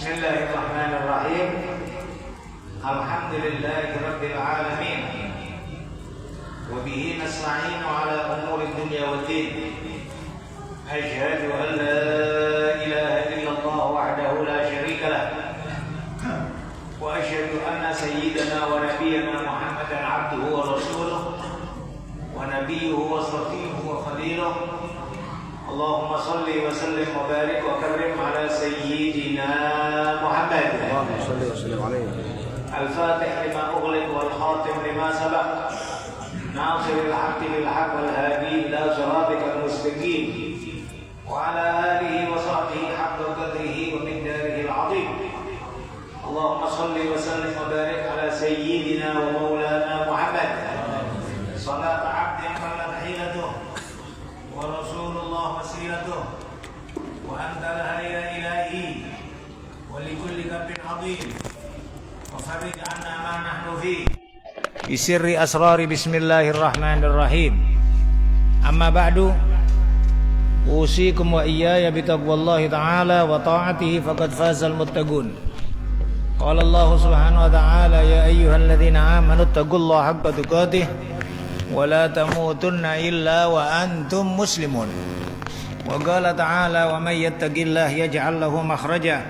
Bismillahirrahmanirrahim. Alhamdulillahi rabbil alamin. Wa bihi nasta'inu ala umuri dunya waddin. Asyhadu an la ilaha illallah wahdahu la syarika lah. Wa asyhadu anna sayyidana wa nabiyyana Muhammadan abduhu wa rasuluh wa nabiyyuhu wa safiyuhu wa khaliluh. Allahumma salli wa sallim wa barik wa karrim ala sayyidina Muhammad. Allahumma salli wa sallim alaihi. Al-Fatih lima ughliq wal khatim lima sabaq. Nasiril haqqi bil haqq wal hadi ila siratikal mustaqim. Wa ala alihi wa sahbihi haqqa qadrihi wa miqdarihi al-'azim. Allahumma salli wa sallim wa barik ala sayyidina wa maulana Muhammad. Salat 'abdin qallat hilatuh wa Rasulullah wasilatuh wa anta lahayya ilahi wa likulli kabbin azim wa farij anna ma nahnu fi bisirri asrari bismillahirrahmanirrahim. Amma ba'du, usikum wa iyaya bitaqwallahi ta'ala wa ta'atihi faqad fazal muttaqun. Qala Allah subhanahu wa ta'ala ya ayyuhalladzina amanu taqullaha haqqa tuqatih wa la tamutunna illa wa antum muslimun. Wa qala ta'ala wa may yattaqillaha yaj'al lahu makhraja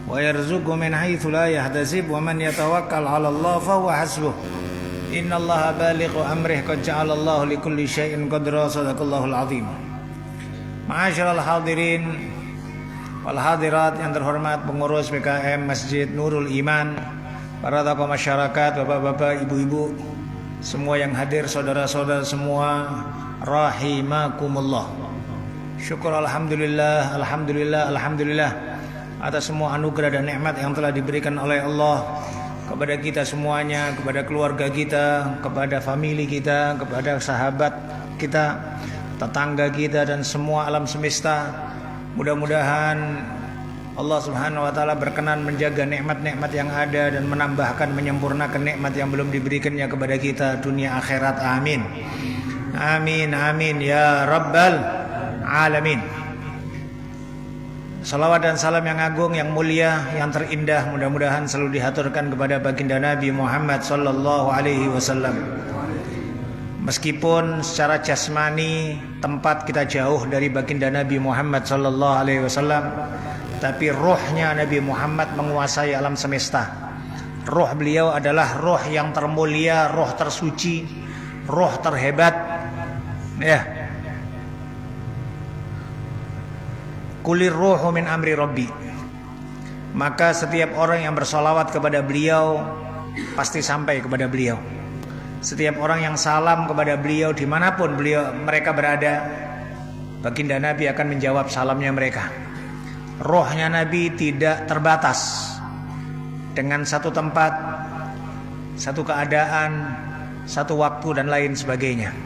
wa yarzuqhu min haitsu la yahtasib wa man yatawakkal 'ala Allah fa huwa hasbuh. Innallaha balighu amrihi qad ja'ala Allahu likulli syai'in qadra. Shadaqallahul 'azim. Ma'asyiral hadirin wal hadirat yang terhormat pengurus PKM Masjid Nurul Iman, para tokoh masyarakat, bapak-bapak, ibu-ibu, semua yang hadir, saudara-saudara semua, rahimakumullah. Syukur alhamdulillah, alhamdulillah, alhamdulillah atas semua anugerah dan nikmat yang telah diberikan oleh Allah kepada kita semuanya, kepada keluarga kita, kepada famili kita, kepada sahabat kita, tetangga kita, dan semua alam semesta. Mudah-mudahan Allah subhanahu wa ta'ala berkenan menjaga nikmat-nikmat yang ada dan menambahkan, menyempurnakan nikmat yang belum diberikannya kepada kita dunia akhirat. Amin. Amin, amin ya rabbal alamin. Salawat dan salam yang agung, yang mulia, yang terindah mudah-mudahan selalu dihaturkan kepada baginda Nabi Muhammad sallallahu alaihi wasallam. Meskipun secara jasmani tempat kita jauh dari baginda Nabi Muhammad sallallahu alaihi wasallam, tapi rohnya Nabi Muhammad menguasai alam semesta. Roh beliau adalah roh yang termulia, roh tersuci, roh terhebat. Ya. Kulir ruhu min amri rabbi. Maka setiap orang yang bersolawat kepada beliau pasti sampai kepada beliau. Setiap orang yang salam kepada beliau dimanapun mereka berada, baginda Nabi akan menjawab salamnya mereka. Rohnya Nabi tidak terbatas dengan satu tempat, satu keadaan, satu waktu dan lain sebagainya.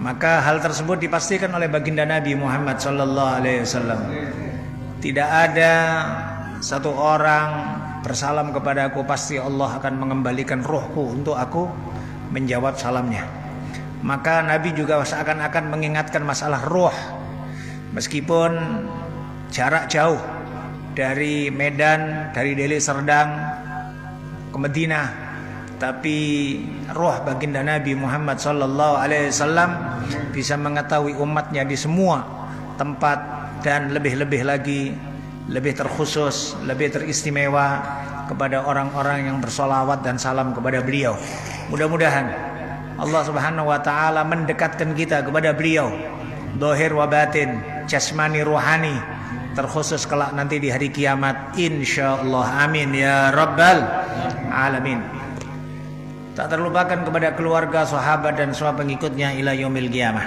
Maka hal tersebut dipastikan oleh baginda Nabi Muhammad sallallahu alaihi wasallam. Tidak ada satu orang bersalam kepada aku, pasti Allah akan mengembalikan rohku untuk aku menjawab salamnya. Maka Nabi juga seakan-akan mengingatkan masalah roh. Meskipun jarak jauh dari Medan, dari Deli Serdang ke Madinah, tapi roh baginda Nabi Muhammad sallallahu alaihi wasallam bisa mengetahui umatnya di semua tempat, dan lebih-lebih lagi, lebih terkhusus, lebih teristimewa kepada orang-orang yang bersolawat dan salam kepada beliau. Mudah-mudahan Allah subhanahu wa ta'ala mendekatkan kita kepada beliau, zahir wa batin, jasmani rohani, terkhusus kelak nanti di hari kiamat, insyaallah. Amin ya rabbal alamin. Tak terlupakan kepada keluarga, sahabat, dan semua pengikutnya ila yaumil qiyamah.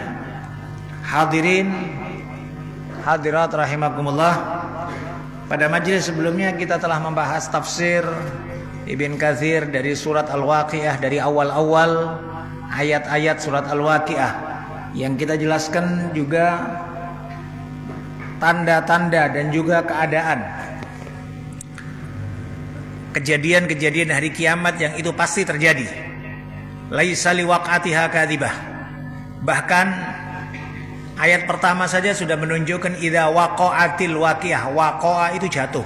Hadirin hadirat rahimakumullah. Pada majelis sebelumnya kita telah membahas tafsir Ibn Katsir dari surat Al-Waqiah, dari awal-awal ayat-ayat surat Al-Waqiah, yang kita jelaskan juga tanda-tanda dan juga keadaan kejadian-kejadian hari kiamat yang itu pasti terjadi. Laisa liwaqatiha kadzibah. Bahkan ayat pertama saja sudah menunjukkan idza waqa'atil waqiah. Waqa'a itu jatuh.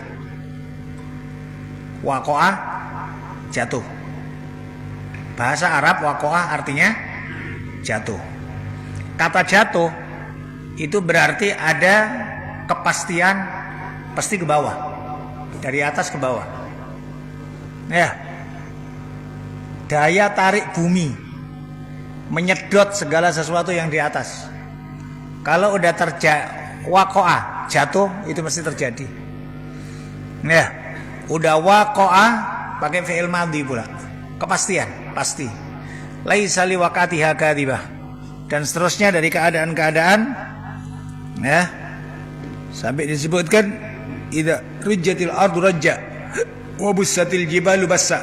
Waqa'ah jatuh. Bahasa Arab waqa'ah artinya jatuh. Kata jatuh itu berarti ada kepastian pasti ke bawah, dari atas ke bawah. Ya, daya tarik bumi menyedot segala sesuatu yang di atas. Kalau udah waqa'ah jatuh, itu mesti terjadi. Ya, udah waqa'ah pakai fi'il madhi pula, kepastian, pasti. Laisa liwaqatiha kadhibah, dan seterusnya dari keadaan-keadaan, ya, sampai disebutkan idza rujjatil ardu rajja wa bussatil jibalu bassa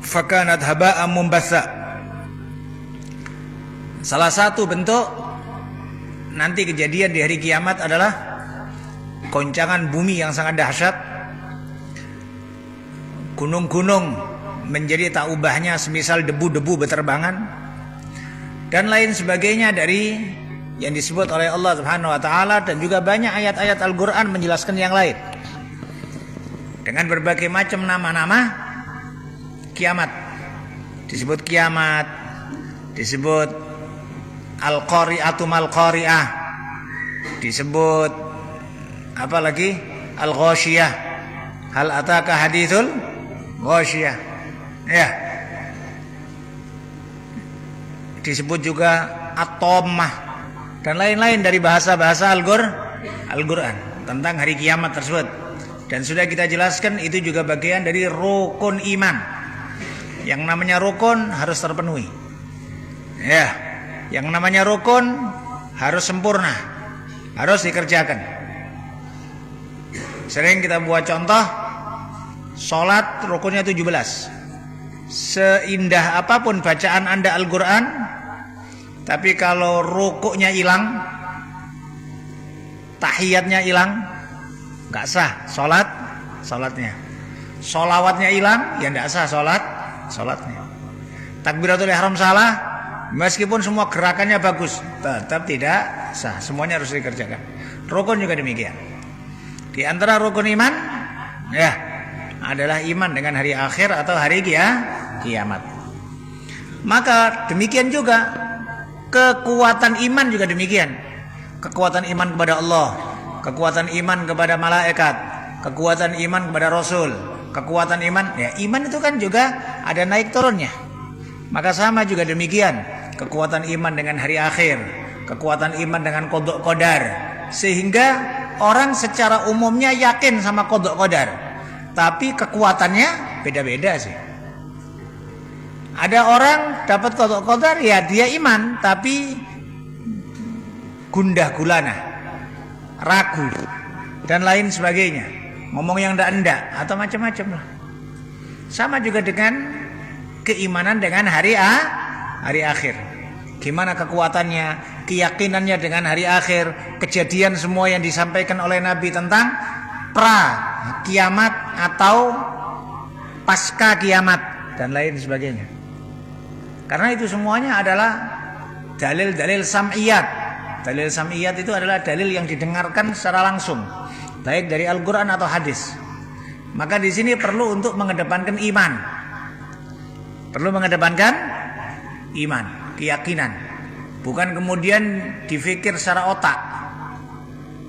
fakanat haba'an mumbassa. Salah satu bentuk nanti kejadian di hari kiamat adalah goncangan bumi yang sangat dahsyat. Gunung-gunung menjadi tak ubahnya semisal debu-debu beterbangan dan lain sebagainya dari yang disebut oleh Allah Subhanahu wa taala, dan juga banyak ayat-ayat Al-Qur'an menjelaskan yang lain dengan berbagai macam nama-nama kiamat. Disebut kiamat, disebut Al-Qari'atu mal-Qari'ah, disebut apa lagi? Al-Ghasyiyah. Hal ataka hadithul Ghasyiyah. Ya. Disebut juga At-Tammah dan lain-lain dari bahasa-bahasa Al-Qur'an tentang hari kiamat tersebut. Dan sudah kita jelaskan itu juga bagian dari rukun iman. Yang namanya rukun harus terpenuhi. Ya, yang namanya rukun harus sempurna, harus dikerjakan. Sering kita buat contoh, sholat rukunnya 17. Seindah apapun bacaan Anda Al-Qur'an, tapi kalau rukuknya hilang, tahiyatnya hilang, nggak sah sholatnya. Sholawatnya hilang, ya nggak sah sholatnya. Takbiratul ihram salah, meskipun semua gerakannya bagus, tetap tidak sah. Semuanya harus dikerjakan. Rukun juga demikian. Di antara rukun iman, ya, adalah iman dengan hari akhir atau hari kiamat. Maka demikian juga kekuatan iman juga demikian. Kekuatan iman kepada Allah, kekuatan iman kepada malaikat, kekuatan iman kepada Rasul, kekuatan iman, ya, iman itu kan juga ada naik turunnya. Maka sama juga demikian, kekuatan iman dengan hari akhir, kekuatan iman dengan qada qadar, sehingga orang secara umumnya yakin sama qada qadar, tapi kekuatannya beda-beda sih. Ada orang dapat qada qadar, ya dia iman, tapi gundah gulana, ragu dan lain sebagainya, ngomong yang ndak atau macam-macam lah. Sama juga dengan keimanan dengan hari akhir. Gimana kekuatannya, keyakinannya dengan hari akhir, kejadian semua yang disampaikan oleh Nabi tentang pra kiamat atau pasca kiamat dan lain sebagainya. Karena itu semuanya adalah dalil-dalil sam'iyat. Dalil sam'iyat itu adalah dalil yang didengarkan secara langsung, baik dari Al-Qur'an atau hadis. Maka di sini perlu untuk mengedepankan iman. Perlu mengedepankan iman, keyakinan. Bukan kemudian difikir secara otak.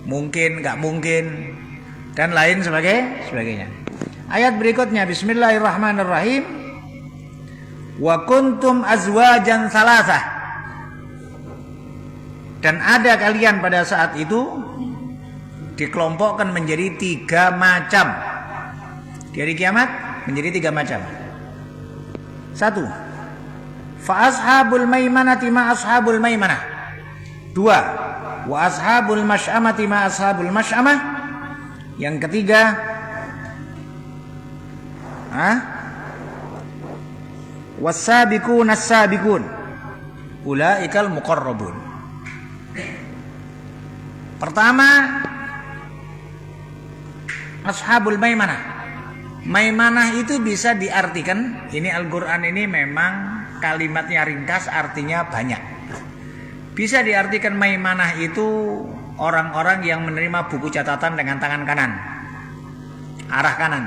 Mungkin, enggak mungkin, dan lain sebagainya. Ayat berikutnya, bismillahirrahmanirrahim. Wa kuntum azwajan salasah. Dan ada kalian pada saat itu dikelompokkan menjadi 3 macam. Di hari kiamat menjadi 3 macam. 1. Fa ashabul maimanati ma ashabul maimanah. 2. Wa ashabul masy'amati ma ashabul masy'amah. Yang ketiga, was-sabiqun as-sabiqun ulaikal muqarrabun. Pertama, ashabul maimanah. Maimanah itu bisa diartikan, ini Al-Qur'an ini memang kalimatnya ringkas, artinya banyak. Bisa diartikan maimanah itu orang-orang yang menerima buku catatan dengan tangan kanan, arah kanan.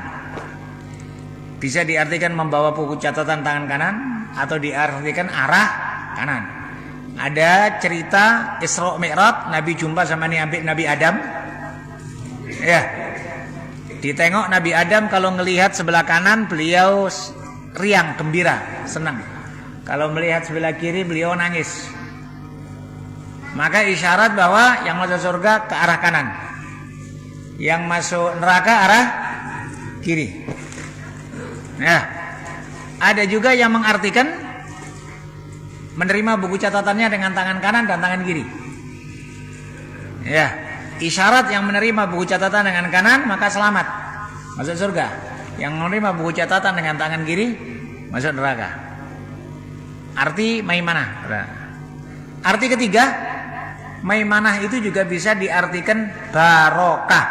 Bisa diartikan membawa buku catatan tangan kanan atau diartikan arah kanan. Ada cerita Isra Mi'raj, Nabi jumpa sama Nabi Adam. Ya. Ditengok Nabi Adam kalau ngelihat sebelah kanan beliau riang, gembira, senang. Kalau melihat sebelah kiri beliau nangis. Maka isyarat bahwa yang masuk surga ke arah kanan, yang masuk neraka arah kiri. Nah, ada juga yang mengartikan menerima buku catatannya dengan tangan kanan dan tangan kiri. Ya, isyarat yang menerima buku catatan dengan kanan maka selamat, masuk surga. Yang menerima buku catatan dengan tangan kiri masuk neraka. Arti maimanah. Arti ketiga, maimanah itu juga bisa diartikan barokah,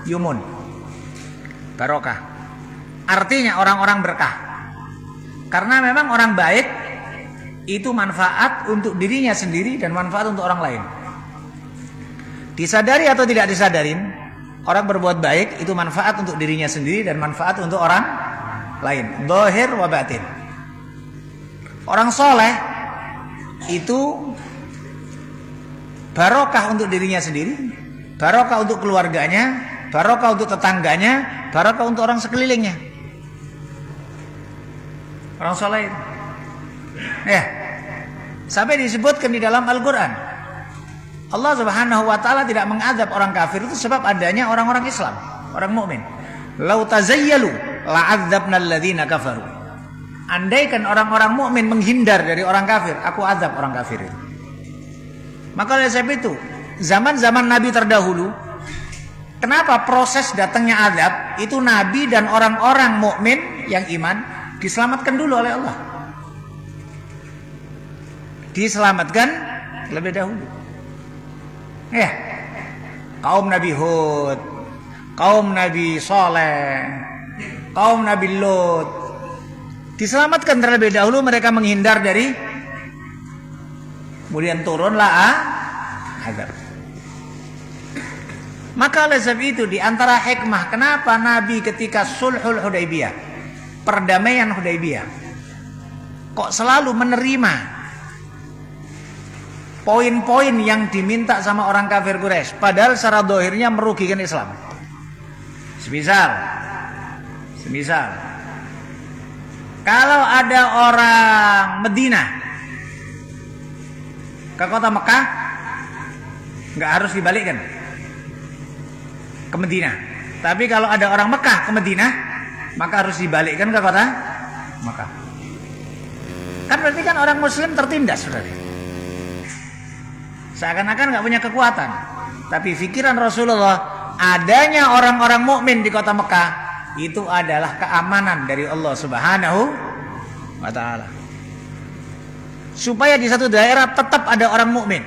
yumun, barokah. Artinya orang-orang berkah. Karena memang orang baik itu manfaat untuk dirinya sendiri dan manfaat untuk orang lain. Disadari atau tidak disadarin, orang berbuat baik itu manfaat untuk dirinya sendiri dan manfaat untuk orang lain. Zahir wa batin. Orang soleh itu barokah untuk dirinya sendiri, barokah untuk keluarganya, barokah untuk tetangganya, barokah untuk orang sekelilingnya. Orang soleh itu. Ya. Sampai disebutkan di dalam Al-Quran, Allah Subhanahu wa ta'ala tidak mengadab orang kafir itu sebab adanya orang-orang Islam, orang mukmin. Lau tazayyalu la'adzabna alladhina kafaru. Andaikan orang-orang mukmin menghindar dari orang kafir, aku azab orang kafir itu. Maka oleh sebab itu, zaman-zaman Nabi terdahulu, kenapa proses datangnya azab itu Nabi dan orang-orang mukmin yang iman diselamatkan dulu oleh Allah. Diselamatkan lebih dahulu. Ya, kaum Nabi Hud, kaum Nabi Saleh, kaum Nabi Lut diselamatkan terlebih dahulu, mereka menghindar dari, kemudian turunlah azab. Maka oleh sebab itu di antara hikmah kenapa Nabi ketika Sulhul Hudaybiyah, perdamaian Hudaybiyah, kok selalu menerima poin-poin yang diminta sama orang kafir Quraisy, padahal secara zahirnya merugikan Islam. Semisal kalau ada orang Medina ke kota Mekah, nggak harus dibalikkan ke Medina. Tapi kalau ada orang Mekah ke Medina, maka harus dibalikkan ke kota Mekah. Kan berarti kan orang Muslim tertindas, saudara. Seakan-akan nggak punya kekuatan. Tapi pikiran Rasulullah, adanya orang-orang mukmin di kota Mekah itu adalah keamanan dari Allah Subhanahu wa ta'ala. Supaya di satu daerah tetap ada orang mukmin.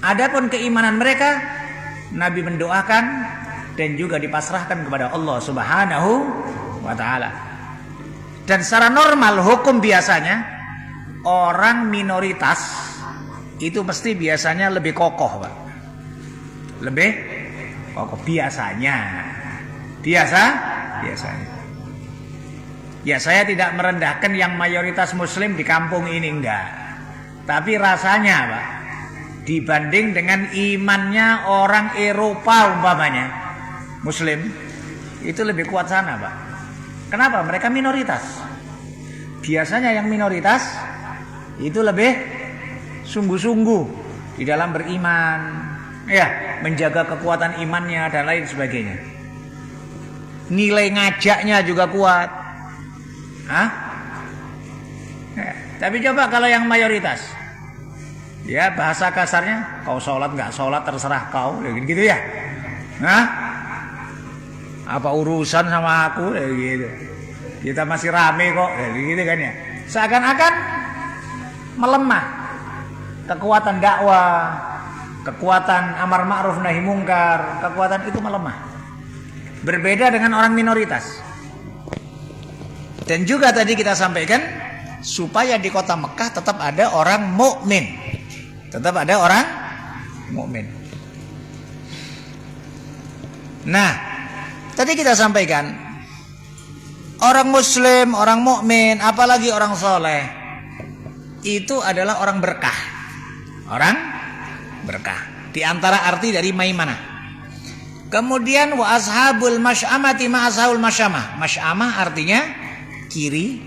Adapun keimanan mereka, Nabi mendoakan dan juga dipasrahkan kepada Allah Subhanahu wa ta'ala. Dan secara normal hukum biasanya orang minoritas itu mesti biasanya lebih kokoh, Pak. Lebih kokoh biasanya. Biasanya. Ya, saya tidak merendahkan yang mayoritas muslim di kampung ini, enggak. Tapi rasanya, Pak, dibanding dengan imannya orang Eropa umpamanya, muslim itu lebih kuat sana, Pak. Kenapa? Mereka minoritas. Biasanya yang minoritas itu lebih sungguh-sungguh di dalam beriman, ya, menjaga kekuatan imannya dan lain sebagainya. Nilai ngajaknya juga kuat. Ya, tapi coba kalau yang mayoritas, ya bahasa kasarnya, kau sholat nggak sholat terserah kau, gitu ya. Apa urusan sama aku, gitu. Kita masih rame kok, gitu kan ya. Seakan-akan melemah kekuatan dakwah, kekuatan amar ma'ruf nahi mungkar, kekuatan itu melemah. Berbeda dengan orang minoritas. Dan juga tadi kita sampaikan supaya di kota Mekah tetap ada orang mukmin. Tetap ada orang mukmin. Nah, tadi kita sampaikan Orang muslim, orang mukmin, apalagi orang soleh, itu adalah orang berkah. Orang berkah. Di antara arti dari maimanah. Kemudian wa ashabul masy'amati ma ashabul masy'amah. Masy'amah artinya kiri,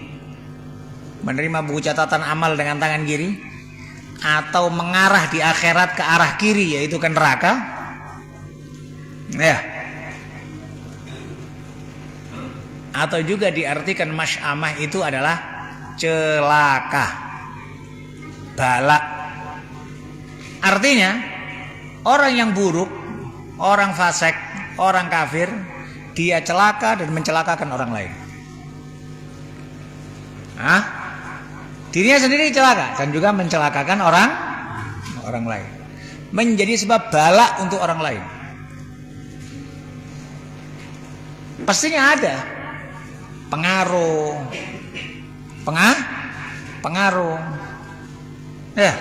menerima buku catatan amal dengan tangan kiri, atau mengarah di akhirat ke arah kiri, yaitu ke neraka. Ya. Atau juga diartikan masy'amah itu adalah celaka, bala. Artinya orang yang buruk, orang fasik, orang kafir, dia celaka dan mencelakakan orang lain. Dirinya sendiri celaka dan juga mencelakakan orang lain. Menjadi sebab bala untuk orang lain. Pastinya ada pengaruh. Ya.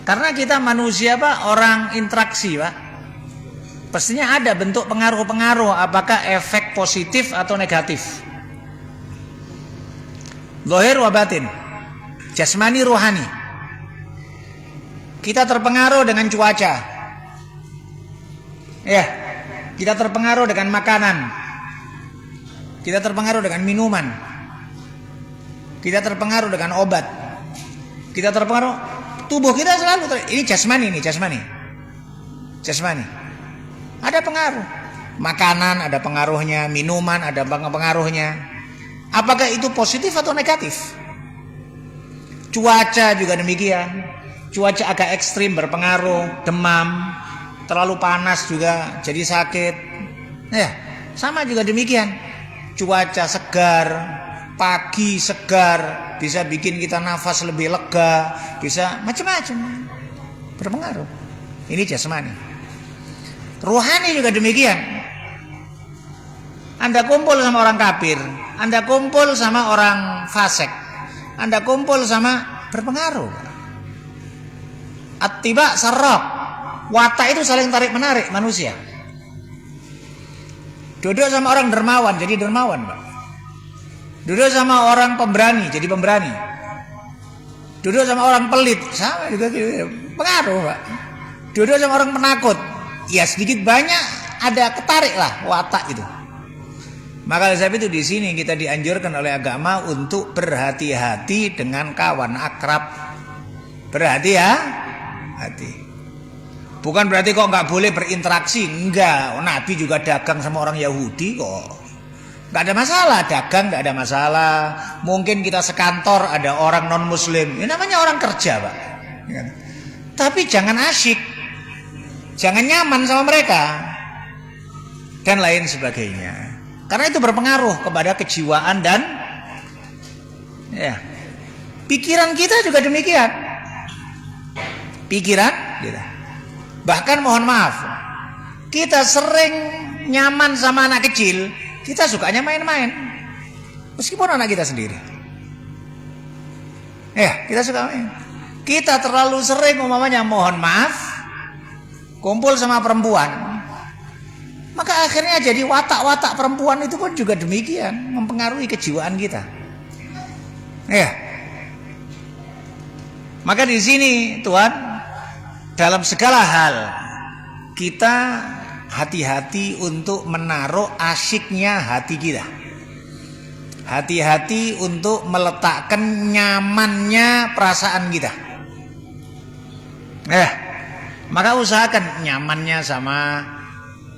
Karena kita manusia, Pak, orang interaksi, Pak. Pastinya ada bentuk pengaruh-pengaruh, apakah efek positif atau negatif. Zahir wa batin, jasmani rohani. Kita terpengaruh dengan cuaca. Ya, kita terpengaruh dengan makanan. Kita terpengaruh dengan minuman. Kita terpengaruh dengan obat. Kita terpengaruh, tubuh kita selalu ini jasmani, jasmani. Ada pengaruh. Makanan ada pengaruhnya, minuman ada pengaruhnya. Apakah itu positif atau negatif? Cuaca juga demikian. Cuaca agak ekstrim berpengaruh, demam, terlalu panas juga jadi sakit. Ya, sama juga demikian. Cuaca segar, pagi segar, bisa bikin kita nafas lebih lega, bisa macam-macam berpengaruh. Ini jasmani. Rohani juga demikian. Anda kumpul sama orang kafir, Anda kumpul sama orang fasik, Anda kumpul sama berpengaruh. At-tiba sarraq. Watak itu saling tarik menarik manusia. Duduk sama orang dermawan jadi dermawan, Pak. Duduk sama orang pemberani jadi pemberani. Duduk sama orang pelit sama juga pengaruh, Pak. Duduk sama orang penakut, ya sedikit banyak ada ketarik lah watak itu. Maka oleh sebab itu di sini kita dianjurkan oleh agama untuk berhati-hati dengan kawan akrab. Berhati-hati. Bukan berarti kok nggak boleh berinteraksi, enggak. Nabi juga dagang sama orang Yahudi kok. Nggak ada masalah, dagang nggak ada masalah. Mungkin kita sekantor ada orang non Muslim, ini namanya orang kerja, Pak. Tapi jangan asyik, jangan nyaman sama mereka, dan lain sebagainya. Karena itu berpengaruh kepada kejiwaan dan ya pikiran kita juga demikian. Pikiran kita. Bahkan mohon maaf, kita sering nyaman sama anak kecil, kita sukanya main-main, meskipun anak kita sendiri. Ya, kita suka main. Kita terlalu sering umpamanya mohon maaf kumpul sama perempuan, maka akhirnya jadi watak-watak perempuan itu pun juga demikian, mempengaruhi kejiwaan kita. Ya, maka di sini Tuhan, dalam segala hal kita hati-hati untuk menaruh asyiknya hati kita. Hati-hati untuk meletakkan nyamannya perasaan kita. Maka usahakan nyamannya sama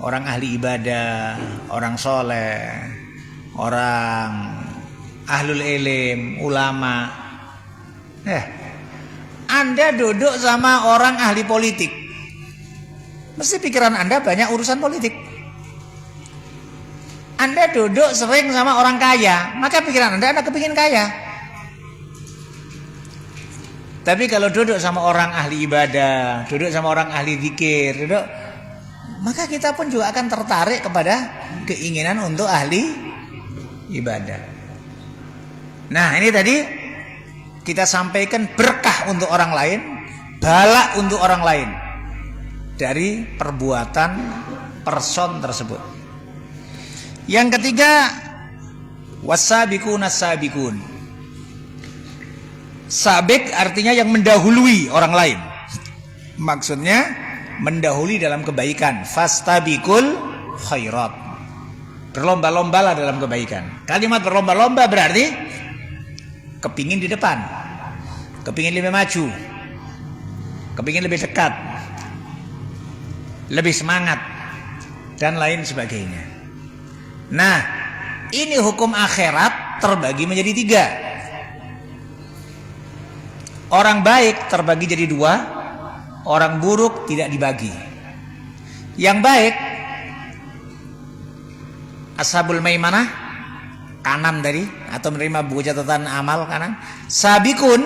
orang ahli ibadah, orang soleh, orang ahlul ilm, ulama. Anda duduk sama orang ahli politik, mesti pikiran Anda banyak urusan politik. Anda duduk sering sama orang kaya, maka pikiran Anda kepingin kaya. Tapi kalau duduk sama orang ahli ibadah, duduk sama orang ahli zikir, maka kita pun juga akan tertarik kepada keinginan untuk ahli ibadah. Nah, ini tadi kita sampaikan berkah untuk orang lain, bala untuk orang lain dari perbuatan person tersebut. Yang ketiga, was-sabiquna as-sabiqun. Sabik artinya yang mendahului orang lain. Maksudnya mendahului dalam kebaikan. Fastabiqul khairat. Berlomba-lombalah dalam kebaikan. Kalimat berlomba-lomba berarti kepingin di depan, kepingin lebih maju, kepingin lebih dekat, lebih semangat, dan lain sebagainya. Nah, ini hukum akhirat terbagi menjadi 3. Orang baik terbagi jadi 2, orang buruk tidak dibagi. Yang baik, ashabul maimanah, kanan tadi, atau menerima buku catatan amal kanan. Sabikun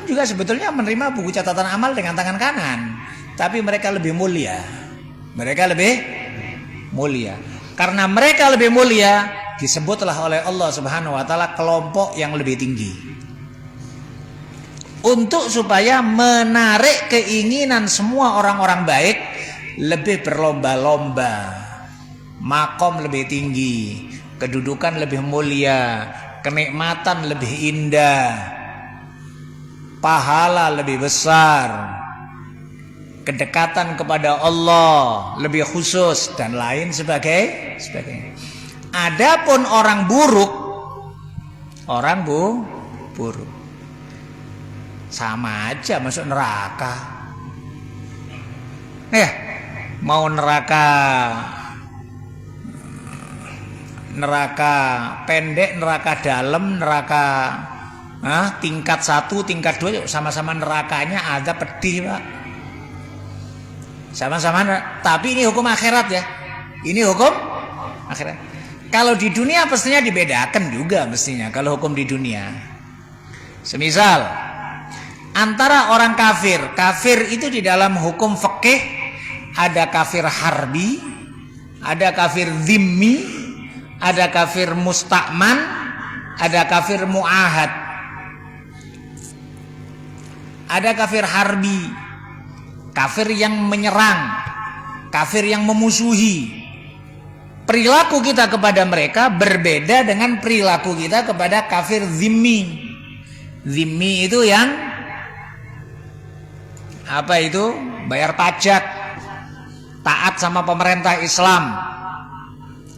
juga sebetulnya menerima buku catatan amal dengan tangan kanan, tapi mereka lebih mulia. Karena mereka lebih mulia, disebutlah oleh Allah Subhanahu wa taala kelompok yang lebih tinggi. Untuk supaya menarik keinginan semua orang-orang baik lebih berlomba-lomba, makom lebih tinggi, kedudukan lebih mulia, kenikmatan lebih indah, pahala lebih besar, kedekatan kepada Allah lebih khusus, dan lain sebagainya. Adapun orang buruk, buruk sama aja masuk neraka. Mau neraka pendek, neraka dalam, neraka tingkat 1, tingkat 2, sama-sama nerakanya ada pedih, Pak. Sama-sama, tapi ini hukum akhirat ya. Ini hukum akhirat. Kalau di dunia pastinya dibedakan juga mestinya kalau hukum di dunia. Semisal antara orang kafir itu di dalam hukum fikih ada kafir harbi, ada kafir zimmi, ada kafir musta'man, ada kafir mu'ahad. Ada kafir harbi, kafir yang menyerang, kafir yang memusuhi. Perilaku kita kepada mereka berbeda dengan perilaku kita kepada kafir zimmi. Zimmi itu yang bayar pajak, taat sama pemerintah Islam,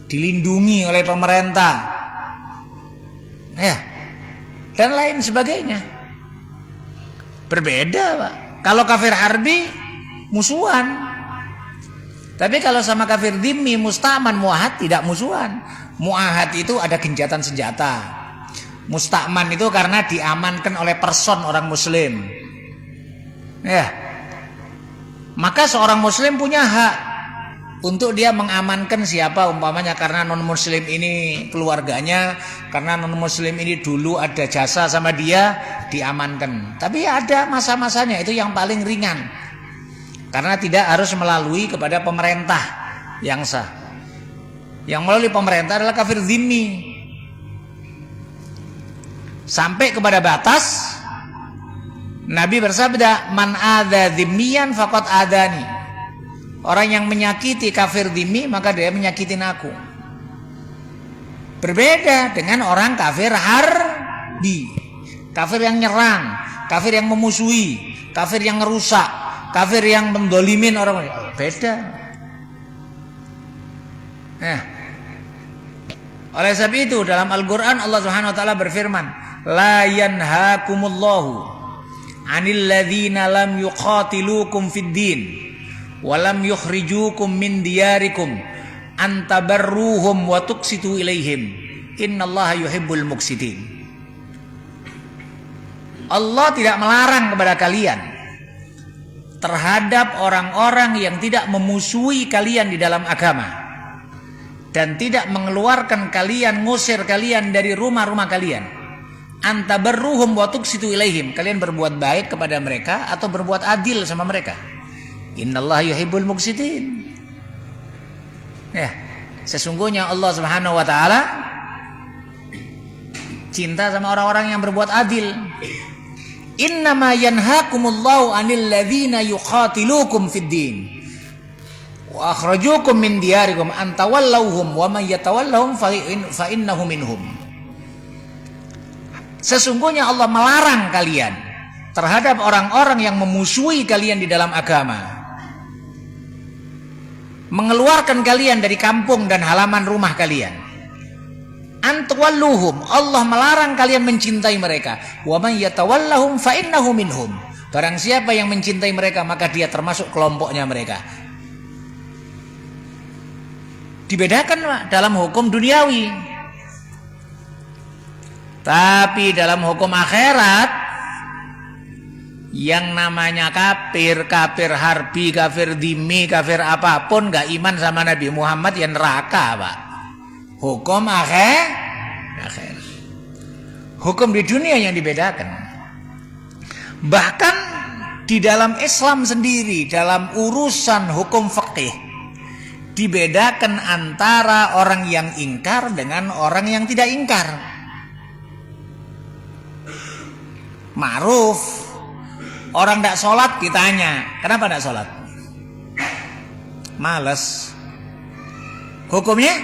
dilindungi oleh pemerintah, dan lain sebagainya. Berbeda, Pak. Kalau kafir harbi musuhan. Tapi kalau sama kafir dhimmi, musta'man, mu'ahad tidak musuhan. Mu'ahad itu ada gencatan senjata. Musta'man itu karena diamankan oleh person orang muslim. Maka seorang muslim punya hak untuk dia mengamankan siapa, umpamanya karena non muslim ini keluarganya, karena non muslim ini dulu ada jasa sama dia, diamankan. Tapi ada masa-masanya, itu yang paling ringan, karena tidak harus melalui kepada pemerintah yang sah. Yang melalui pemerintah adalah kafir dhimmi, sampai kepada batas Nabi bersabda, man adza dhimmiyan faqad adani. Orang yang menyakiti kafir dhimmi, maka dia menyakitin aku. Berbeda dengan orang kafir harbi, kafir yang nyerang, kafir yang memusuhi, kafir yang ngerusak, kafir yang mendolimin orang. Beda. Oleh sebab itu dalam Al-Quran Allah Subhanahu Wa Taala berfirman, la yanhakumullahu 'anil ladzina lam yuqatilukum fid din wa lam yukhrijukum min diyarikum an tabarruhum wa tuqsitu ilaihim innallaha yuhibbul muqsitin. Allah tidak melarang kepada kalian terhadap orang-orang yang tidak memusuhi kalian di dalam agama dan tidak mengeluarkan kalian, ngusir kalian dari rumah-rumah kalian. Antabarruhum wa tuqsitu ilaihim, kalian berbuat baik kepada mereka atau berbuat adil sama mereka. Innallaha yuhibbul muqsitin. Sesungguhnya Allah Subhanahu wa taala cinta sama orang-orang yang berbuat adil. Innama yanhaakumullahu 'anil ladzina yuqatilukum fid din. Wa akhrajukum min diyarikum an tawallawhum wa man yatawallahum fa innahu minhum. Sesungguhnya Allah melarang kalian terhadap orang-orang yang memusuhi kalian di dalam agama, mengeluarkan kalian dari kampung dan halaman rumah kalian. Antawalluhum, Allah melarang kalian mencintai mereka. Wa man yatawallahum fa innahu minhum. Barang siapa yang mencintai mereka, maka dia termasuk kelompoknya mereka. Dibedakan dalam hukum duniawi. Tapi dalam hukum akhirat, yang namanya kafir, kafir harbi, kafir dhimmi, kafir apapun gak iman sama Nabi Muhammad ya neraka, Pak. Hukum akhir. Hukum di dunia yang dibedakan. Bahkan di dalam Islam sendiri, dalam urusan hukum fikih, dibedakan antara orang yang ingkar dengan orang yang tidak ingkar. Ma'ruf, orang tidak sholat ditanya, kenapa tidak sholat? Males. Hukumnya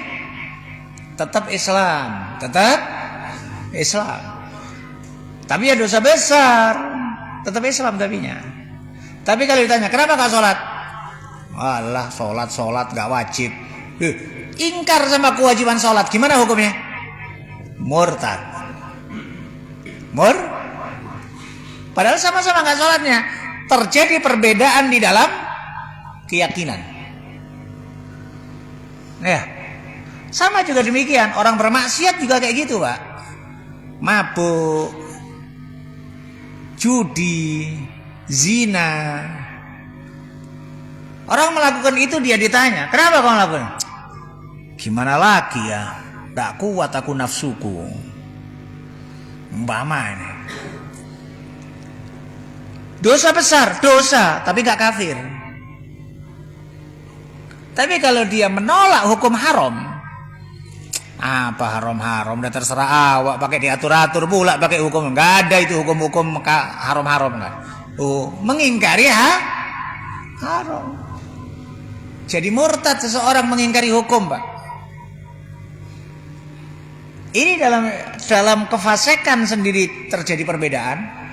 tetap Islam, tetap Islam. Tapi ya dosa besar, tetap Islam tapinya. Tapi kalau ditanya, kenapa gak sholat? Walah, sholat gak wajib. Ingkar sama kewajiban sholat, gimana hukumnya? Murtad. Padahal sama-sama gak sholatnya. Terjadi perbedaan di dalam keyakinan. Ya, sama juga demikian. Orang bermaksiat juga kayak gitu, Pak. Mabuk, judi, zina. Orang melakukan itu, dia ditanya, kenapa kau melakukan? Gimana lagi ya, gak kuat aku nafsuku. Umpama ini dosa besar, dosa, tapi gak kafir. Tapi kalau dia menolak hukum haram, apa haram-haram, udah terserah awak, pakai diatur-atur pula, pakai hukum, nggak ada itu hukum-hukum haram-haram kan? Mengingkari haram. Jadi murtad seseorang mengingkari hukum, Pak. Ini dalam kefasikan sendiri terjadi perbedaan.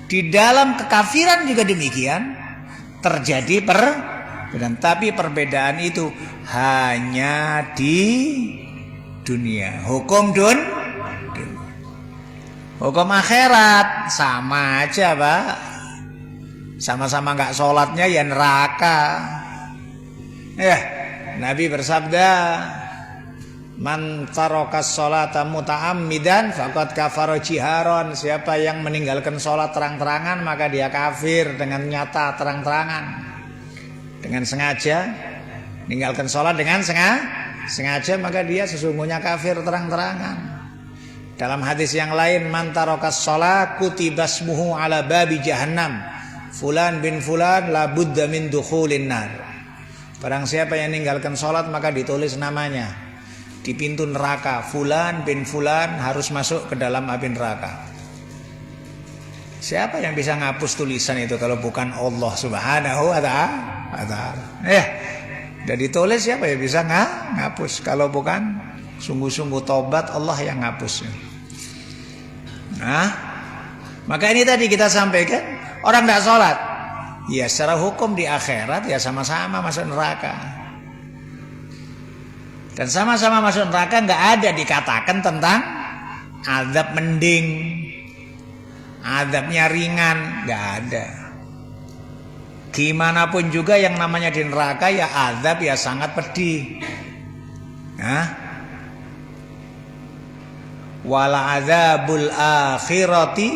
Di dalam kekafiran juga demikian terjadi perbedaan. Tapi perbedaan itu hanya di dunia. Hukum hukum akhirat sama aja, Pak. Sama-sama nggak sholatnya ya neraka. Ya, Nabi bersabda, man tarokas sholata muta'ammidan faqad kafara jiharon. Siapa yang meninggalkan sholat terang-terangan, maka dia kafir dengan nyata, terang-terangan, dengan sengaja. Meninggalkan sholat dengan sengaja, maka dia sesungguhnya kafir terang-terangan. Dalam hadis yang lain, man tarokas sholat kutibasmuhu ala babi jahannam, fulan bin fulan la budda min dukhulin nar. Barang siapa yang meninggalkan sholat, maka ditulis namanya di pintu neraka, fulan bin fulan harus masuk ke dalam api neraka. Siapa yang bisa ngapus tulisan itu kalau bukan Allah Subhanahu wa ta'ala? Udah ditulis, siapa yang bisa ngapus kalau bukan sungguh-sungguh tobat Allah yang ngapus. Nah, maka ini tadi kita sampaikan, orang tidak sholat, ya secara hukum di akhirat ya sama-sama masuk neraka. Dan sama-sama masuk neraka nggak ada dikatakan tentang azab mending, azabnya ringan, nggak ada. Gimana pun juga yang namanya di neraka ya azab ya sangat pedih. Wala azabul akhirati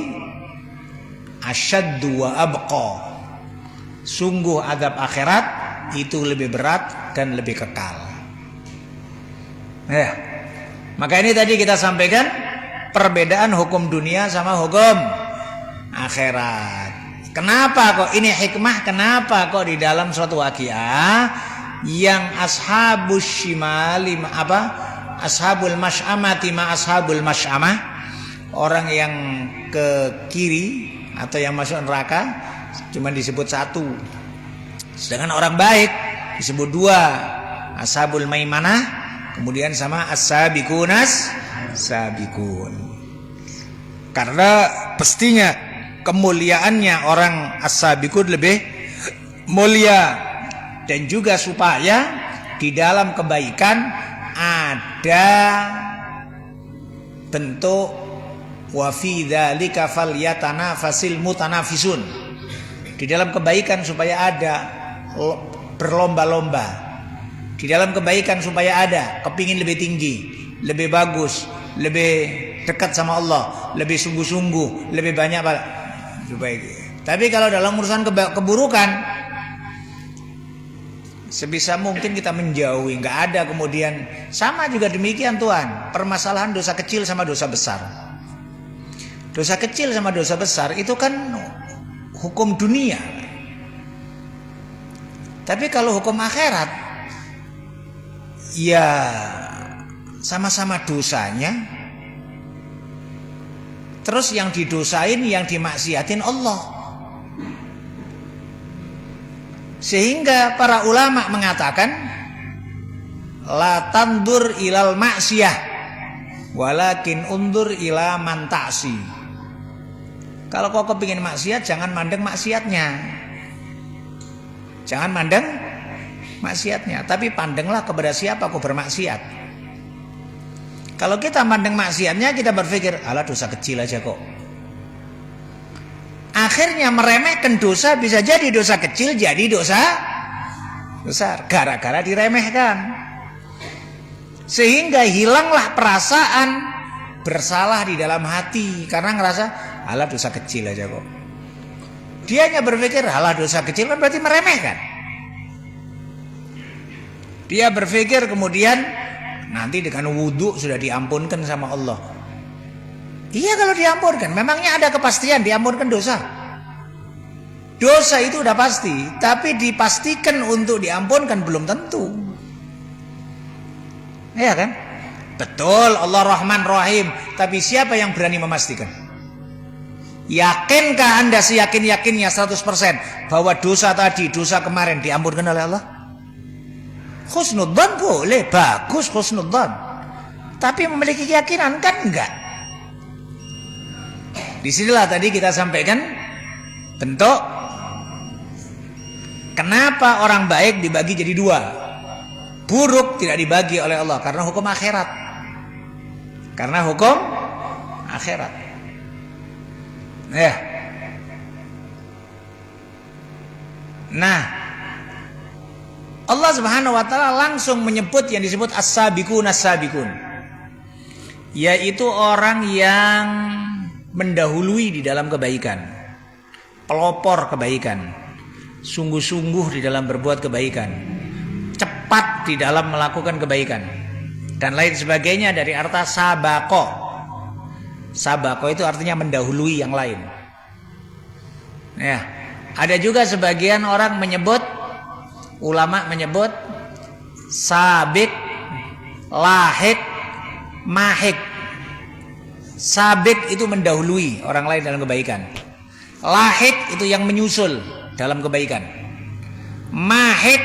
asyaddu wa abqa. Sungguh azab akhirat itu lebih berat dan lebih kekal. Ya. Maka ini tadi kita sampaikan perbedaan hukum dunia sama hukum akhirat. Kenapa kok ini hikmah? Kenapa kok di dalam suatu waqiah yang ashabus shimali ashabul masy'amati ma ashabul masy'amah, orang yang ke kiri atau yang masuk neraka cuma disebut satu. Sedangkan orang baik disebut dua, ashabul maimanah, kemudian sama as-sabiqunas sabiqun. Karena pastinya kemuliaannya orang as-sabiqun lebih mulia, dan juga supaya di dalam kebaikan ada bentuk wa fi dzalika falyatanafasil mutanafisun. Di dalam kebaikan supaya ada berlomba-lomba. Di dalam kebaikan supaya ada kepingin lebih tinggi, lebih bagus, lebih dekat sama Allah, lebih sungguh-sungguh, lebih banyak supaya. Tapi kalau dalam urusan keburukan, sebisa mungkin kita menjauhi, nggak ada kemudian. Sama juga demikian Tuhan, permasalahan dosa kecil sama dosa besar. Dosa kecil sama dosa besar itu kan hukum dunia. Tapi kalau hukum akhirat, ya sama-sama dosanya. Terus yang didosain, yang dimaksiatin Allah. Sehingga para ulama mengatakan la tandur ilal maksiyah walakin undur ila man ta'si. Kalau kau kepingin maksiat, jangan mandang maksiatnya. Jangan mandang maksiatnya, tapi pandanglah kepada siapa kau bermaksiat. Kalau kita mandang maksiatnya, kita berpikir, alah dosa kecil aja kok. Akhirnya meremehkan dosa, bisa jadi dosa kecil jadi dosa besar gara-gara diremehkan. Sehingga hilanglah perasaan bersalah di dalam hati karena ngerasa alah dosa kecil aja kok. Dia hanya berpikir alah dosa kecil kan berarti meremehkan. Dia berpikir kemudian nanti dengan wudhu sudah diampunkan sama Allah. Iya kalau diampunkan, memangnya ada kepastian diampunkan dosa? Dosa itu udah pasti, tapi dipastikan untuk diampunkan belum tentu. Iya kan? Betul Allah Rahman Rahim, tapi siapa yang berani memastikan? Yakinkah Anda seyakin-yakinnya 100% bahwa dosa tadi, dosa kemarin diampunkan oleh Allah? Husnudzan boleh, bagus husnudzan. Tapi memiliki keyakinan kan enggak. Disinilah tadi kita sampaikan bentuk kenapa orang baik dibagi jadi dua. Buruk tidak dibagi oleh Allah karena hukum akhirat. Karena hukum akhirat. Ya. Nah, Allah Subhanahu wa taala langsung menyebut yang disebut as-sabiqun as-sabiqun. Yaitu orang yang mendahului di dalam kebaikan. Pelopor kebaikan. Sungguh-sungguh di dalam berbuat kebaikan. Cepat di dalam melakukan kebaikan. Dan lain sebagainya dari arti sabaqo. Sabaqo itu artinya mendahului yang lain. Ya, ada juga sebagian orang menyebut, ulama menyebut sabik, lahik, mahik. Sabik itu mendahului orang lain dalam kebaikan. Lahik itu yang menyusul dalam kebaikan. Mahik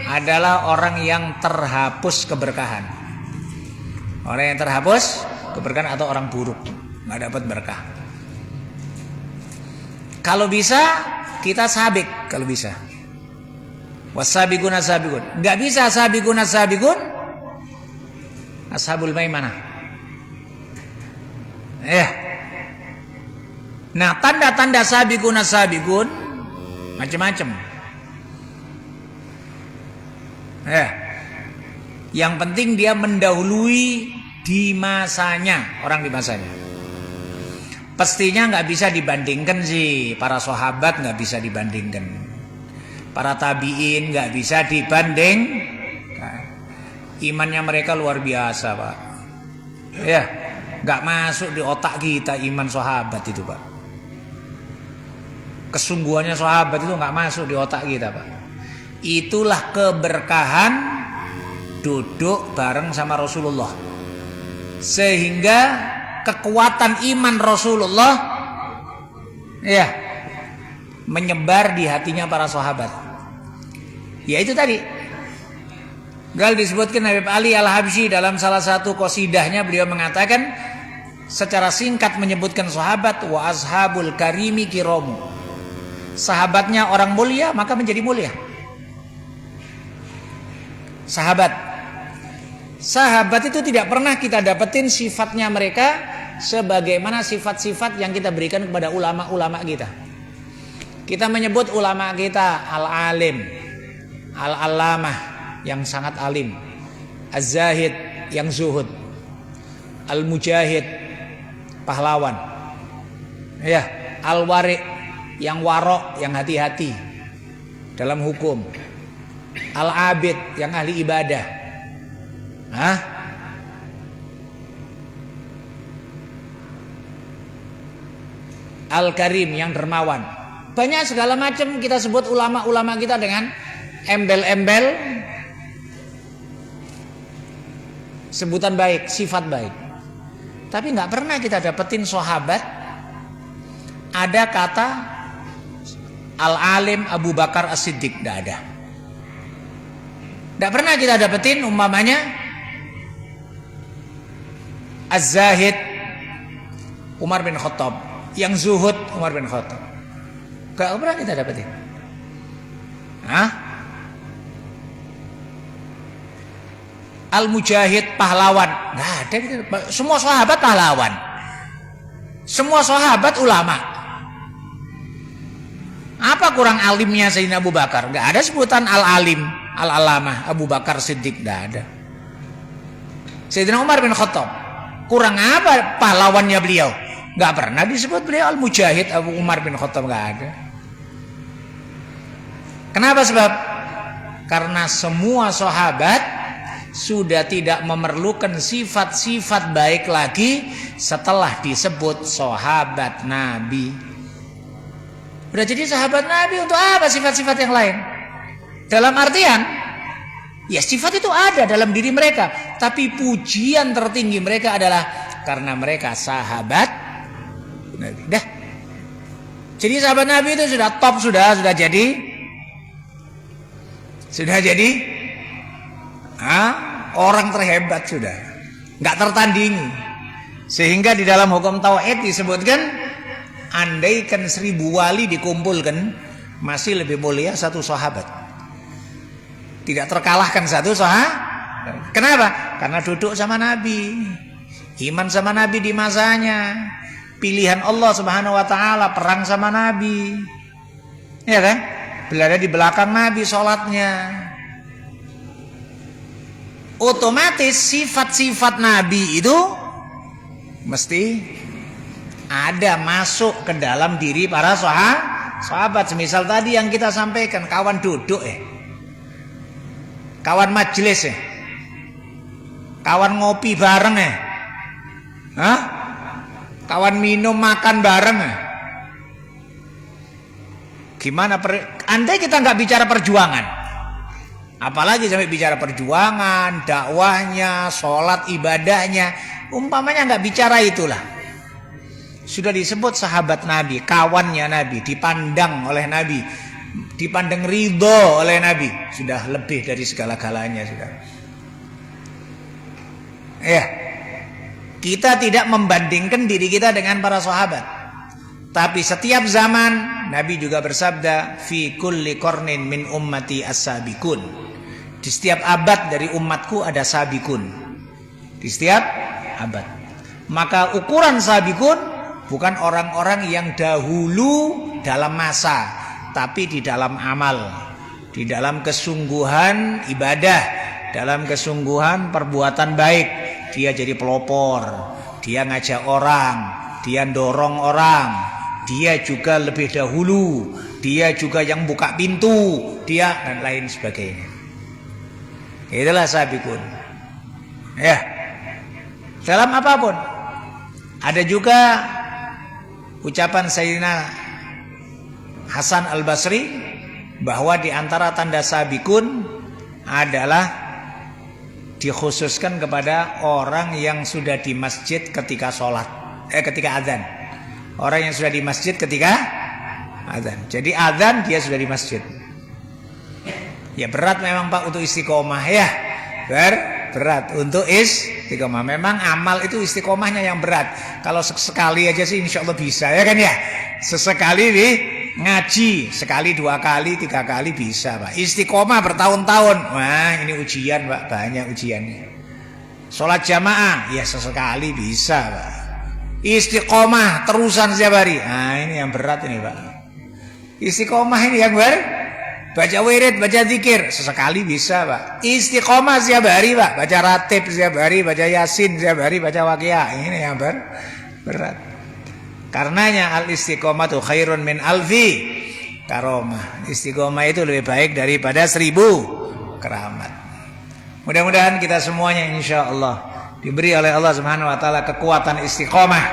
adalah orang yang terhapus keberkahan. Orang yang terhapus keberkahan atau orang buruk, nggak dapat berkah. Kalau bisa kita sabik, kalau bisa. Wasabiqun asabiqun. Nggak bisa sabiqun asabiqun. Ashabul maimanah. Nah, tanda-tanda sabiqun asabiqun macam-macam. Yang penting dia mendahului di masanya, orang di masanya. Pastinya nggak bisa dibandingkan sih, para sahabat nggak bisa dibandingkan, para tabiin nggak bisa dibanding. Imannya mereka luar biasa, Pak. Ya, nggak masuk di otak kita iman sahabat itu, Pak. Kesungguhannya sahabat itu nggak masuk di otak kita, Pak. Itulah keberkahan duduk bareng sama Rasulullah. Sehingga kekuatan iman Rasulullah ya menyebar di hatinya para sahabat. Ya itu tadi, Gal disebutkan Habib Ali Al-Habsyi dalam salah satu qasidahnya, beliau mengatakan secara singkat menyebutkan sahabat, wa ashabul karimi kiramu. Sahabatnya orang mulia maka menjadi mulia. Sahabat itu tidak pernah kita dapetin sifatnya mereka sebagaimana sifat-sifat yang kita berikan kepada ulama-ulama kita. Kita menyebut ulama kita al-alim, al-allamah yang sangat alim, az-zahid yang zuhud, al-mujahid pahlawan, ya, al-wari yang warok, yang hati-hati dalam hukum, al-abid yang ahli ibadah, al-karim yang dermawan. Banyak segala macam kita sebut ulama-ulama kita dengan embel-embel sebutan baik, sifat baik. Tapi nggak pernah kita dapetin sahabat ada kata al-alim Abu Bakar As-Siddiq, nggak ada. Nggak pernah kita dapetin umpamanya az-zahid Umar bin Khattab, yang zuhud Umar bin Khattab. Gak pernah kita dapetin. Al-mujahid pahlawan, nggak ada gitu. Semua sahabat pahlawan, semua sahabat ulama. Apa kurang alimnya Sayyidina Abu Bakar? Nggak ada sebutan al-alim, al-alamah Abu Bakar Siddiq, nggak ada. Sayyidina Umar bin Khattab, kurang apa pahlawannya beliau? Nggak pernah disebut beliau al-mujahid Abu Umar bin Khattab, nggak ada. Kenapa? Sebab karena semua sahabat sudah tidak memerlukan sifat-sifat baik lagi setelah disebut sahabat Nabi. Udah jadi sahabat Nabi, untuk apa sifat-sifat yang lain? Dalam artian, ya sifat itu ada dalam diri mereka, tapi pujian tertinggi mereka adalah karena mereka sahabat Nabi. Dah. Jadi sahabat Nabi itu sudah top, sudah jadi orang terhebat, sudah nggak tertandingi. Sehingga di dalam hukum tauhid disebutkan, andaikan 1000 wali dikumpulkan masih lebih mulia satu sahabat, tidak terkalahkan satu sahabat. Kenapa? Karena duduk sama Nabi, iman sama Nabi di masanya, pilihan Allah Subhanahu wa taala, perang sama Nabi, ya kan? Berada di belakang Nabi sholatnya. Otomatis sifat-sifat Nabi itu mesti ada masuk ke dalam diri para sahabat. Semisal tadi yang kita sampaikan, kawan duduk kawan majelis kawan ngopi bareng kawan minum makan bareng. Gimana andai kita nggak bicara perjuangan, apalagi sampai bicara perjuangan, dakwahnya, sholat, ibadahnya, umpamanya nggak bicara itulah, sudah disebut sahabat Nabi, kawannya Nabi, dipandang oleh Nabi, dipandang ridho oleh Nabi, sudah lebih dari segala-galanya sudah. Kita tidak membandingkan diri kita dengan para sahabat, tapi setiap zaman Nabi juga bersabda, fi kulli qarnin min ummati as-sabiqun. Di setiap abad dari umatku ada sabiqun. Di setiap abad. Maka ukuran sabiqun bukan orang-orang yang dahulu dalam masa, tapi di dalam amal, di dalam kesungguhan ibadah, dalam kesungguhan perbuatan baik. Dia jadi pelopor, dia ngajak orang, dia dorong orang, dia juga lebih dahulu, dia juga yang buka pintu, dia dan lain sebagainya. Itulah sabiqun. Dalam apapun. Ada juga ucapan Sayyidina Hasan Al-Basri bahwa di antara tanda sabiqun adalah dikhususkan kepada orang yang sudah di masjid ketika sholat, ketika azan. Orang yang sudah di masjid ketika azan. Jadi azan dia sudah di masjid. Ya berat memang Pak untuk istiqomah ya. berat untuk istiqomah. Memang amal itu istiqomahnya yang berat. Kalau sekali aja sih insya Allah bisa, ya kan ya. Sesekali nih ngaji, sekali, 2 kali, 3 kali bisa, Pak. Istiqomah bertahun-tahun, wah ini ujian, Pak, banyak ujiannya. Sholat jamaah, ya sesekali bisa, Pak. Istiqomah terusan setiap hari, nah ini yang berat ini, Pak. Istiqomah ini yang baca wirid, baca zikir, sesekali bisa, Pak. Istiqomah setiap hari, Pak. Baca ratib setiap hari, baca yasin setiap hari, baca waqiah, ini yang berat. Karenanya al-istiqomatu khairun min alfi karomah. Istiqomah itu lebih baik daripada 1000 keramat. Mudah-mudahan kita semuanya insya Allah diberi oleh Allah Subhanahu wa taala kekuatan istiqomah,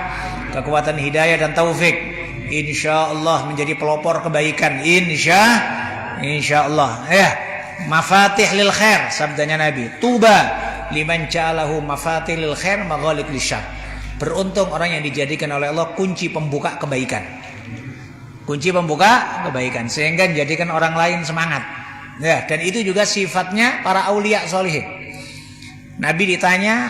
kekuatan hidayah dan taufik. Insya Allah menjadi pelopor kebaikan. Insya Allah. Ya, mafatih lil khair, sabdanya Nabi. Tuba liman ja'alahu mafatih lil khair maghaliq lisyarr. Beruntung orang yang dijadikan oleh Allah kunci pembuka kebaikan. Kunci pembuka kebaikan sehingga menjadikan orang lain semangat. Ya, dan itu juga sifatnya para aulia sholihin. Nabi ditanya,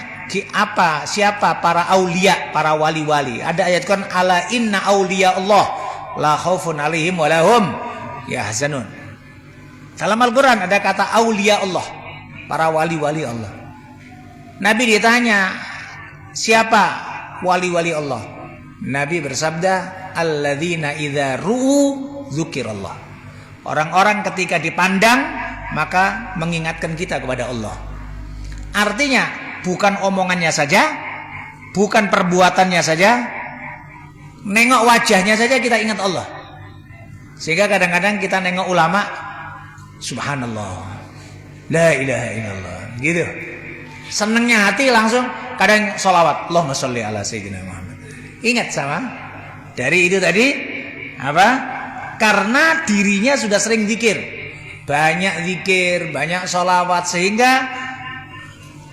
siapa para aulia, para wali-wali? Ada ayat Quran, ala inna aulia Allah la khaufun alaihim wa lahum yahzanun. Dalam Al-Quran ada kata aulia Allah, para wali-wali Allah. Nabi ditanya, siapa wali-wali Allah? Nabi bersabda, alladzina idza ru'u dzukirallah. Orang-orang ketika dipandang maka mengingatkan kita kepada Allah. Artinya bukan omongannya saja, bukan perbuatannya saja, nengok wajahnya saja kita ingat Allah. Sehingga kadang-kadang kita nengok ulama, subhanallah, la ilaha illallah, gitu. Senengnya hati langsung kadang sholawat, Allahumma sholli ala sayyidina Muhammad. Ingat sama dari itu tadi apa? Karena dirinya sudah sering zikir, banyak zikir, banyak sholawat, sehingga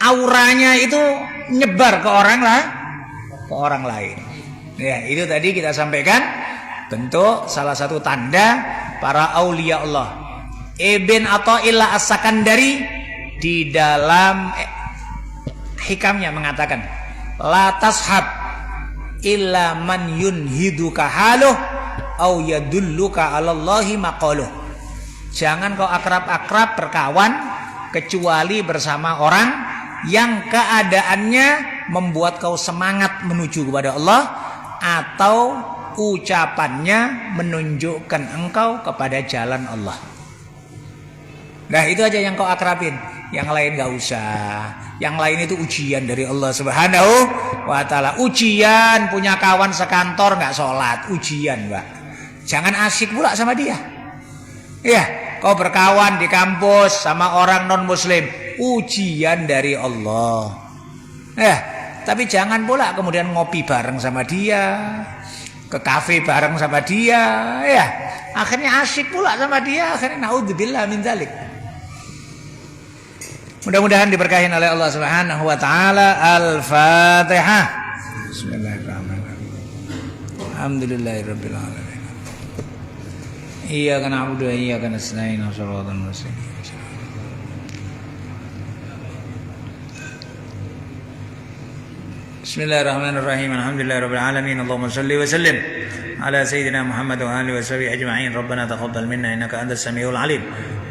auranya itu nyebar ke orang lain. Ya, itu tadi kita sampaikan bentuk salah satu tanda para aulia Allah. Ibn Athaillah As-Sakandari di dalam hikamnya mengatakan, la tashab illa man yunhiduka haluh au yadulluka 'alallahi maqaluh. Jangan kau akrab-akrab berkawan kecuali bersama orang yang keadaannya membuat kau semangat menuju kepada Allah atau ucapannya menunjukkan engkau kepada jalan Allah. Nah, itu aja yang kau akrabin. Yang lain gak usah. Yang lain itu ujian dari Allah Subhanahu wa ta'ala. Ujian, punya kawan sekantor gak sholat, ujian, Mbak. Jangan asyik pula sama dia. Iya, kau berkawan di kampus sama orang non muslim, ujian dari Allah. Ya, tapi jangan pula kemudian ngopi bareng sama dia, ke kafe bareng sama dia, ya. Akhirnya asyik pula sama dia, akhirnya naudzubillah min dzalik. Mudah-mudahan diberkahi oleh Allah Subhanahu wa taala. Al-Fatihah. Bismillahirrahmanirrahim. Alhamdulillahirabbil alamin. Iyyaka na'budu wa iyyaka nasta'in. Shiratal mustaqim. Bismillahirrahmanirrahim. Alhamdulillahirabbil alamin. Allahumma shalli wa sallim ala sayyidina Muhammad wa alihi wa sahbihi ajma'in. Rabbana taqabbal minna innaka antas samiul alim.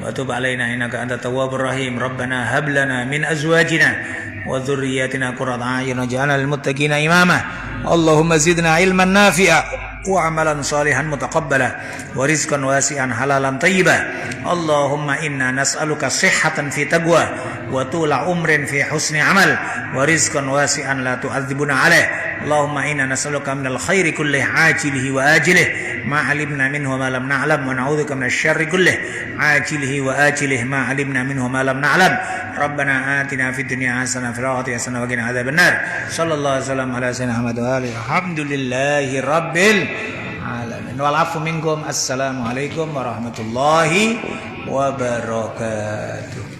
وتب علينا إنك أنت التواب الرحيم ربنا هب لنا من أزواجنا وذرياتنا قرة أعين واجعلنا للمتقين إماما اللهم زدنا علما نافعا وعملا صالحا متقبلا ورزقا واسعا حلالا طيبا اللهم إنا نسألك صحة في تقوى وطول عمر في حسن عمل ورزقا واسعا لا تعذبنا عليه اللهم إنا نسألك من الخير كله عاجله وآجله ما علمنا منه ما لم نعلم ونعوذ بك من الشر كله عاجله وآجله ما علمنا منه ما لم نعلم ربنا آتنا في الدنيا حسنة في الآخرة حسنة وقنا عذاب النار صلى الله عليه وسلم على سيدنا محمد وآله الحمد لله رب العالمين والعفو منكم السلام عليكم ورحمة الله وبركاته.